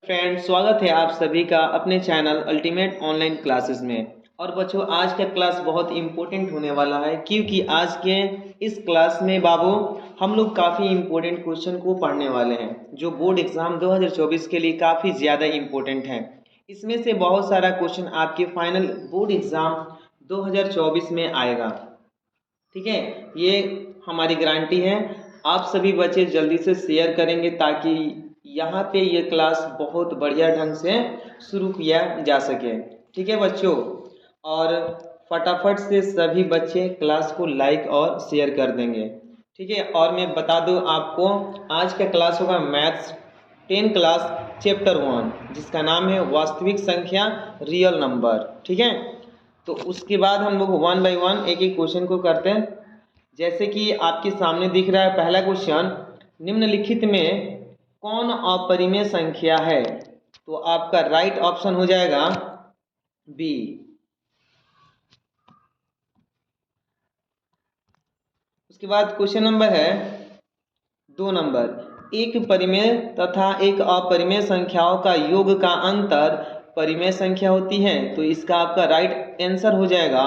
Friends, स्वागत है आप सभी का अपने चैनल अल्टीमेट ऑनलाइन क्लासेस में। और बच्चों, आज का क्लास बहुत इम्पोर्टेंट होने वाला है क्योंकि आज के इस क्लास में बाबू हम लोग काफ़ी इम्पोर्टेंट क्वेश्चन को पढ़ने वाले हैं जो बोर्ड एग्जाम 2024 के लिए काफ़ी ज़्यादा इम्पोर्टेंट है। इसमें से बहुत सारा क्वेश्चन आपके फाइनल बोर्ड एग्जाम 2024 में आएगा। ठीक है, ये हमारी गारंटी है। आप सभी बच्चे जल्दी से शेयर करेंगे ताकि यहाँ पे ये क्लास बहुत बढ़िया ढंग से शुरू किया जा सके। ठीक है बच्चों, और फटाफट से सभी बच्चे क्लास को लाइक और शेयर कर देंगे। ठीक है, और मैं बता दूं आपको, आज का क्लास होगा मैथ्स 10 क्लास चैप्टर 1 जिसका नाम है वास्तविक संख्या रियल नंबर। ठीक है, तो उसके बाद हम लोग वन बाय वन एक एक क्वेश्चन को करते हैं। जैसे कि आपके सामने दिख रहा है पहला क्वेश्चन, निम्नलिखित में कौन अपरिमेय संख्या है? तो आपका राइट ऑप्शन हो जाएगा बी। उसके बाद क्वेश्चन नंबर है 2 नंबर, एक परिमेय तथा एक अपरिमेय संख्याओं का योग का अंतर परिमेय संख्या होती है। तो इसका आपका राइट आंसर हो जाएगा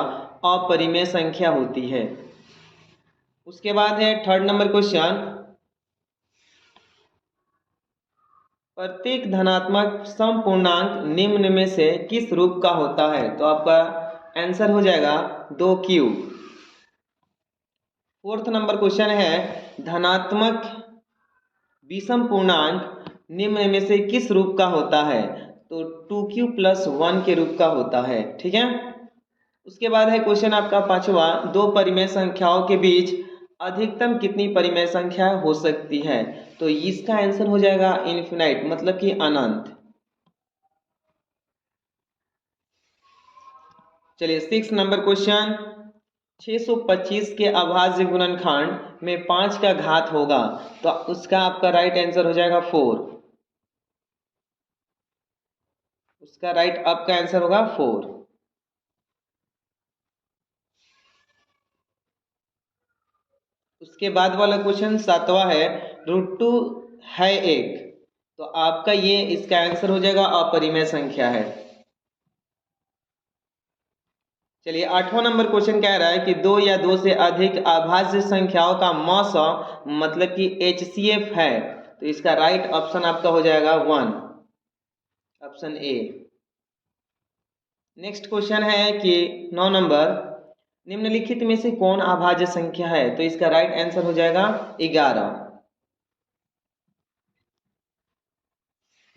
अपरिमेय संख्या होती है। उसके बाद है थर्ड नंबर क्वेश्चन, प्रत्येक धनात्मक समपूर्णांक निम्न में से किस रूप का होता है? तो आपका आंसर हो जाएगा 2 क्यूब। फोर्थ नंबर क्वेश्चन है, धनात्मक विषम पूर्णांक निम्न में से किस रूप का होता है? तो 2q + 1 के रूप का होता है। ठीक है, उसके बाद है क्वेश्चन आपका पांचवा, दो परिमेय संख्याओं के बीच अधिकतम कितनी परिमेय संख्या हो सकती है? तो इसका आंसर हो जाएगा इनफिनाइट, मतलब कि अनंत। चलिए 6 नंबर क्वेश्चन, 625 के अभाज्य गुणनखंड में 5 का घात होगा। तो उसका आपका राइट आंसर हो जाएगा 4। उसका राइट आपका आंसर होगा 4। उसके बाद वाला क्वेश्चन सातवां है, √2 है 1। तो आपका ये इसका आंसर हो जाएगा अपरिमेय संख्या है। चलिए 8वां नंबर क्वेश्चन कह रहा है कि 2 या 2 से अधिक अभाज्य संख्याओं का मौसा मतलब कि HCF है। तो इसका राइट ऑप्शन आपका हो जाएगा 1, ऑप्शन ए। नेक्स्ट क्वेश्चन है कि 9 नंबर, निम्नलिखित में से कौन अभाज्य संख्या है? तो इसका राइट आंसर हो जाएगा 11।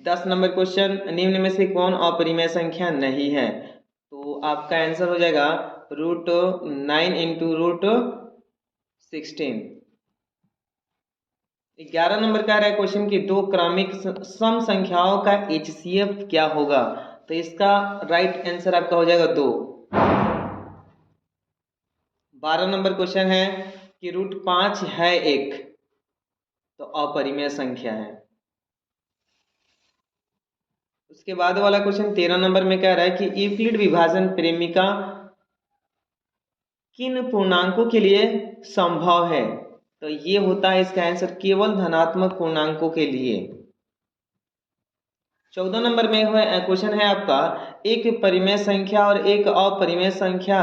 10 नंबर क्वेश्चन, निम्न में से कौन अपरिमेय संख्या नहीं है? तो आपका आंसर हो जाएगा √9 × √16। 11 नंबर का रहा है क्वेश्चन की दो क्रमिक सम संख्याओं का HCF क्या होगा? तो इसका राइट आंसर आपका हो जाएगा 2। 12 नंबर क्वेश्चन है कि √5 है 1। तो अपरिमेय संख्या है। उसके बाद वाला क्वेश्चन 13 नंबर में कह रहा है कि यूक्लिड विभाजन प्रेमिका किन पूर्णांकों के लिए संभव है? तो ये होता है इसका आंसर केवल धनात्मक पूर्णांकों के लिए। 14 नंबर में क्वेश्चन है आपका, एक परिमेय संख्या और एक अपरिमेय संख्या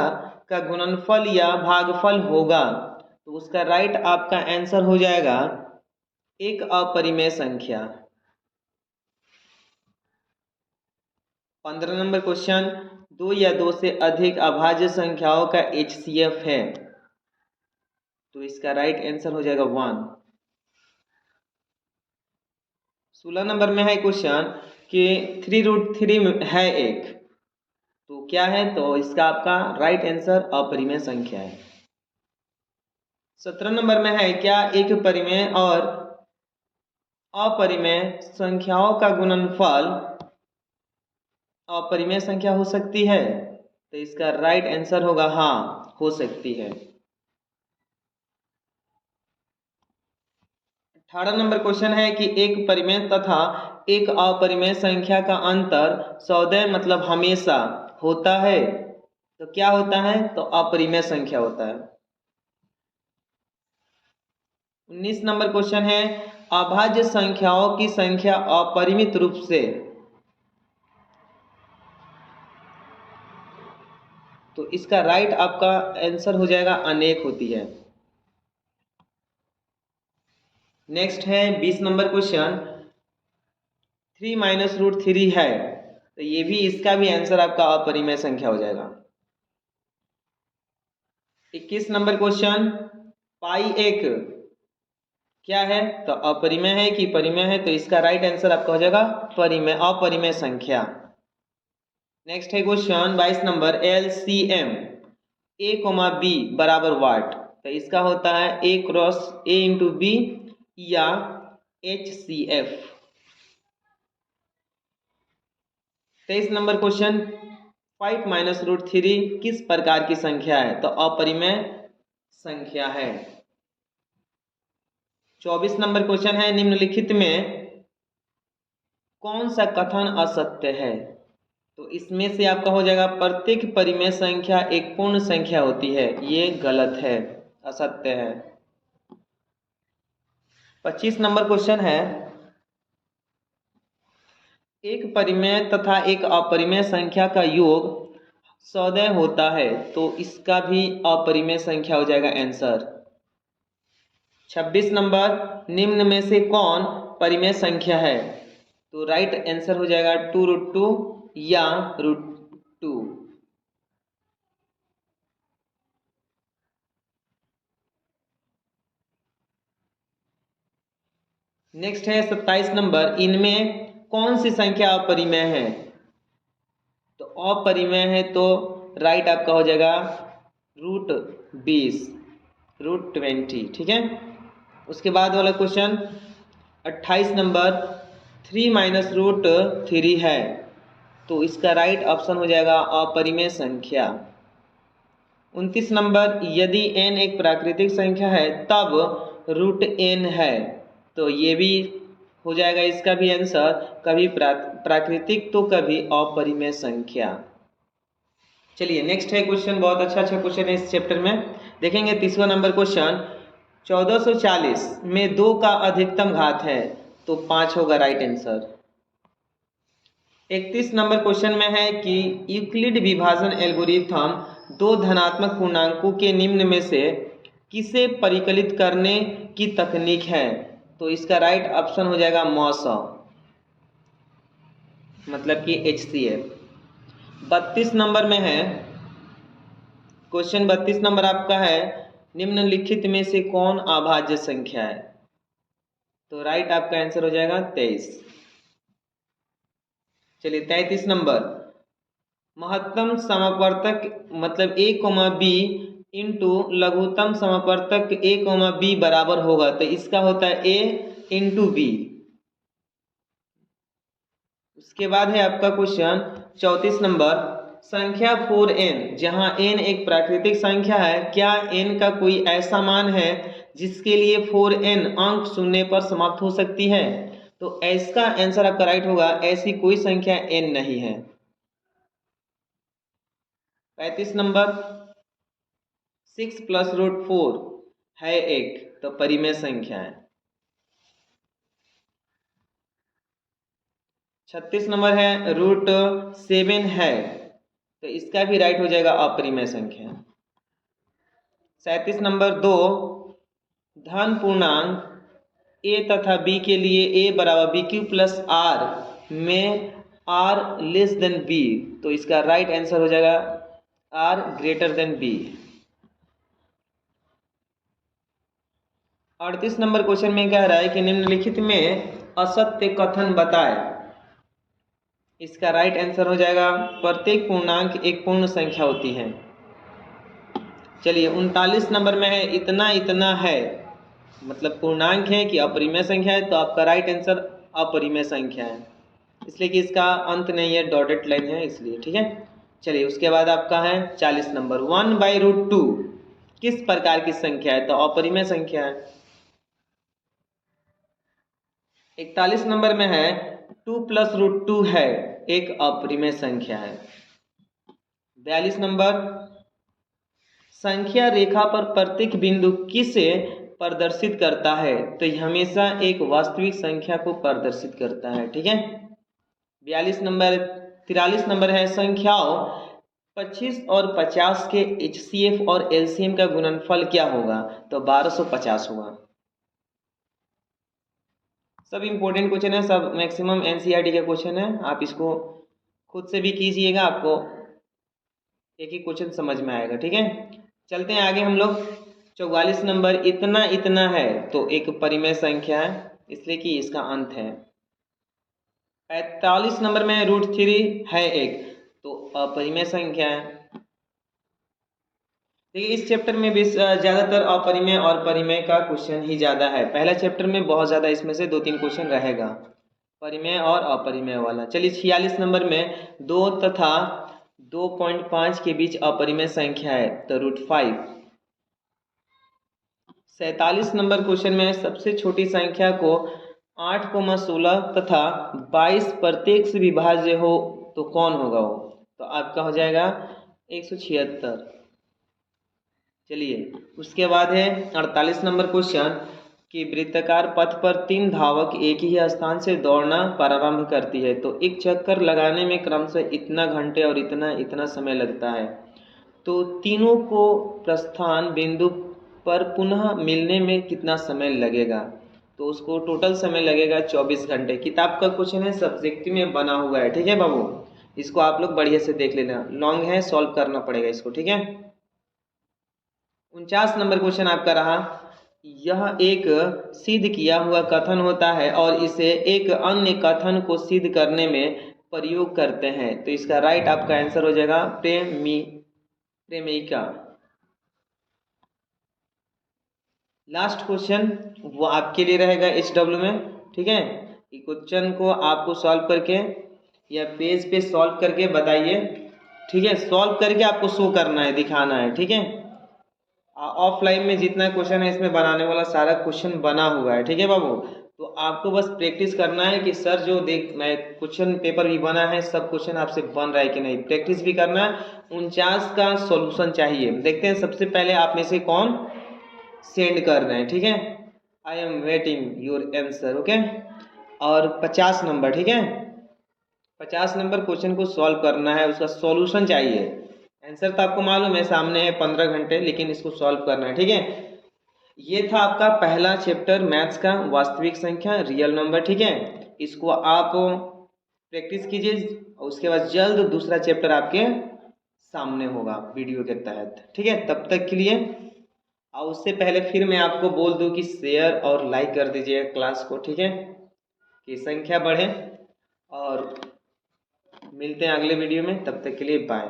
का गुणनफल या भागफल होगा। तो उसका राइट आपका आंसर हो जाएगा एक अपरिमेय संख्या। 15 नंबर क्वेश्चन, 2 या 2 से अधिक अभाज्य संख्याओं का HCF है। तो इसका राइट आंसर हो जाएगा 1। 16 नंबर में है क्वेश्चन कि 3√3 है 1। तो क्या है? तो इसका आपका राइट आंसर अपरिमेय संख्या है। 17 नंबर में है, क्या एक परिमेय और अपरिमेय संख्याओं का गुणनफल अपरिमेय संख्या हो सकती है? तो इसका राइट आंसर होगा हाँ, हो सकती है। 18 नंबर क्वेश्चन है कि एक परिमेय तथा एक अपरिमेय संख्या का अंतर सदैव मतलब हमेशा होता है। तो क्या होता है? तो अपरिमेय संख्या होता है। 19 नंबर क्वेश्चन है, अभाज्य संख्याओं की संख्या अपरिमित रूप से, तो इसका राइट आपका आंसर हो जाएगा अनेक होती है। नेक्स्ट है 20 नंबर क्वेश्चन, 3 माइनस रूट 3 है, तो ये भी इसका भी आंसर आपका अपरिमेय संख्या हो जाएगा। 21 नंबर क्वेश्चन, पाई एक क्या है, तो अपरिमेय है कि परिमेय है, तो इसका राइट आंसर आपका हो जाएगा परिमेय, अपरिमेय संख्या। नेक्स्ट है question 22 number, LCM A, B बराबर वाट, तो इसका होता है A cross A into B या HCF। 23 number question, 5 minus root 3 किस प्रकार की संख्या है, तो अपरिमेय संख्या है। 24 नंबर क्वेश्चन है, निम्नलिखित में कौन सा कथन असत्य है, तो इसमें से आपका हो जाएगा प्रत्येक परिमेय संख्या एक पूर्ण संख्या होती है, ये गलत है, असत्य है। 25 नंबर क्वेश्चन है, एक परिमेय तथा एक अपरिमेय संख्या का योग सदैव होता है, तो इसका भी अपरिमेय संख्या हो जाएगा आंसर। 26 नंबर, निम्न में से कौन परिमेय संख्या है, तो राइट आंसर हो जाएगा 2√2 या √2। नेक्स्ट है 27 नंबर, इनमें कौन सी संख्या अपरिमेय है, तो अपरिमेय है तो राइट आपका हो जाएगा √20, √20, ठीक है। उसके बाद वाला क्वेश्चन 28 नंबर, 3 माइनस रूट 3 है, तो इसका राइट ऑप्शन हो जाएगा अपरिमेय संख्या। 29 नंबर, यदि n एक प्राकृतिक संख्या है तब √n है, तो ये भी हो जाएगा इसका भी आंसर, कभी प्राकृतिक तो कभी अपरिमेय संख्या। चलिए नेक्स्ट है क्वेश्चन, बहुत अच्छा क्वेश्चन है इस चैप्टर में, देखेंगे 30वां नंबर क्वेश्चन, 1440 में 2 का अधिकतम घात है, तो 5 होगा राइट आंसर। 31 नंबर क्वेश्चन में है कि यूक्लिड विभाजन एल्गोरिथम दो धनात्मक पूर्णांकों के निम्न में से किसे परिकलित करने की तकनीक है, तो इसका राइट ऑप्शन हो जाएगा मॉस, मतलब कि HCF। 32 नंबर में है क्वेश्चन, 32 नंबर आपका है, निम्नलिखित में से कौन अभाज्य संख्या है, तो राइट आपका आंसर हो जाएगा 23। चलिए 33 नंबर, महत्तम समापवर्तक मतलब A, B इंटू लघुत्तम समापवर्तक A, B बराबर होगा, तो इसका होता है A इंटू B। उसके बाद है आपका क्वेश्चन 34 नंबर, संख्या 4n जहां n एक प्राकृतिक संख्या है, क्या n का कोई ऐसा मान है जिसके लिए 4n अंक शून्य पर समाप्त हो सकती है, तो इसका आंसर आपका राइट होगा, ऐसी कोई संख्या n नहीं है। 35 नंबर, 6 प्लस √4 है एक, तो परिमेय संख्या है। 36 नंबर है √7 है, तो इसका भी राइट हो जाएगा अपरिमेय संख्या। 37 नंबर, 2 धन पूर्णांक a तथा b के लिए a बराबर BQ प्लस R में R लेस देन B, तो इसका राइट आंसर हो जाएगा R greater than B। 38 number question में कह रहा है कि निम्नलिखित में असत्य कथन बताए, इसका राइट आंसर हो जाएगा प्रत्येक पूर्णांक एक पूर्ण संख्या होती है। चलिए 39 नंबर में है, इतना इतना है, मतलब पूर्णांक है कि अपरिमेय संख्या है, तो आपका राइट आंसर अपरिमेय संख्या है, इसलिए कि इसका अंत नहीं है, डॉटेड लाइन है इसलिए, ठीक है। चलिए उसके बाद आपका है 40 नंबर, 1/√2 किस प्रकार की संख्या है, तो अपरिमेय संख्या है। 41 नंबर में है 2 प्लस √2 है, एक अपरिमेय संख्या है। 42 नंबर, संख्या रेखा पर प्रत्येक बिंदु किस प्रदर्शित करता है, तो ये हमेशा एक वास्तविक संख्या को प्रदर्शित करता है। ठीक है। 43 नंबर है संख्याओं 25 और 50 के HCF और LCM का गुणनफल क्या होगा? तो 1250 होगा। सब इंपॉर्टेंट क्वेश्चन है, सब मैक्सिमम NCERT के क्वेश्चन है। आप इसको खुद से भी कीजिएगा, आपको एक ही क्वेश्चन समझ में आएगा। ठीक है। चलते हैं आगे हम लोग। 44 नंबर, इतना इतना है तो एक परिमेय संख्या है, इसलिए कि इसका अंत है। 45 नंबर में √3 है एक, तो अपरिमेय संख्या है। देखिए इस चैप्टर में भी ज़्यादातर अपरिमेय और परिमेय का क्वेश्चन ही ज़्यादा है। पहला चैप्टर में बहुत ज़्यादा इसमें से 2-3 क्वेश्चन रहेगा परिमेय और अपरिमेय वाला। चलिए 46 नंबर में 2 तथा 2.5 के बीच अपरिमेय संख्या है, तो √5। 47 नंबर क्वेश्चन में सबसे छोटी संख्या को 8,16 तथा 22 प्रत्येक से विभाज्य हो तो कौन होगा वो? तो आपका हो जाएगा 176। चलिए उसके बाद है 48 नंबर क्वेश्चन कि वृत्ताकार पथ पर 3 धावक एक ही स्थान से दौड़ना प्रारंभ करती है, तो एक चक्कर लगाने में क्रमशः इतना घंटे और इतना समय लगता है, तो तीनों को प्रस्थान बिंदु पर पुनः मिलने में कितना समय लगेगा? तो उसको टोटल समय लगेगा 24 घंटे। किताब का क्वेश्चन है, सब्जेक्टिव में बना हुआ है। ठीक है बाबू, इसको आप लोग बढ़िया से देख लेना, लॉन्ग है, सॉल्व करना पड़ेगा इसको। ठीक है। 49 नंबर क्वेश्चन आपका रहा, यह एक सिद्ध किया हुआ कथन होता है और इसे एक अन्य कथन को सिद्ध करने में प्रयोग करते हैं, तो इसका राइट आपका आंसर हो जाएगा प्रेमिका। लास्ट क्वेश्चन वो आपके लिए रहेगा HW में। ठीक है। ये क्वेश्चन को आपको सॉल्व करके या पेज पे सॉल्व करके बताइए। ठीक है, सॉल्व करके आपको शो करना है, दिखाना है। ठीक है। ऑफलाइन में जितना क्वेश्चन है इसमें बनाने वाला सारा क्वेश्चन बना हुआ है। ठीक है बाबू, तो आपको बस प्रैक्टिस करना है कि सर जो मैं क्वेश्चन पेपर भी बना है सब क्वेश्चन आपसे बन रहा है कि नहीं, प्रैक्टिस भी करना है। 49 का सॉल्यूशन चाहिए। देखते हैं सबसे पहले आप में से कौन सेंड कर रहे हैं। ठीक है, I am waiting your answer. Okay. और 50 नंबर, ठीक है, 50 नंबर क्वेश्चन को सॉल्व करना है, उसका सॉल्यूशन चाहिए। आंसर तो आपको मालूम है, सामने है 15 घंटे, लेकिन इसको सॉल्व करना है। ठीक है। ये था आपका पहला चैप्टर मैथ्स का, वास्तविक संख्या, रियल नंबर। ठीक है, इसको आप प्रैक्टिस कीजिए, उसके बाद जल्द दूसरा चैप्टर आपके सामने होगा वीडियो के तहत। ठीक है, तब तक के लिए और उससे पहले फिर मैं आपको बोल दूं कि शेयर और लाइक कर दीजिए क्लास को। ठीक है, कि संख्या बढ़े। और मिलते हैं अगले वीडियो में, तब तक के लिए बाय।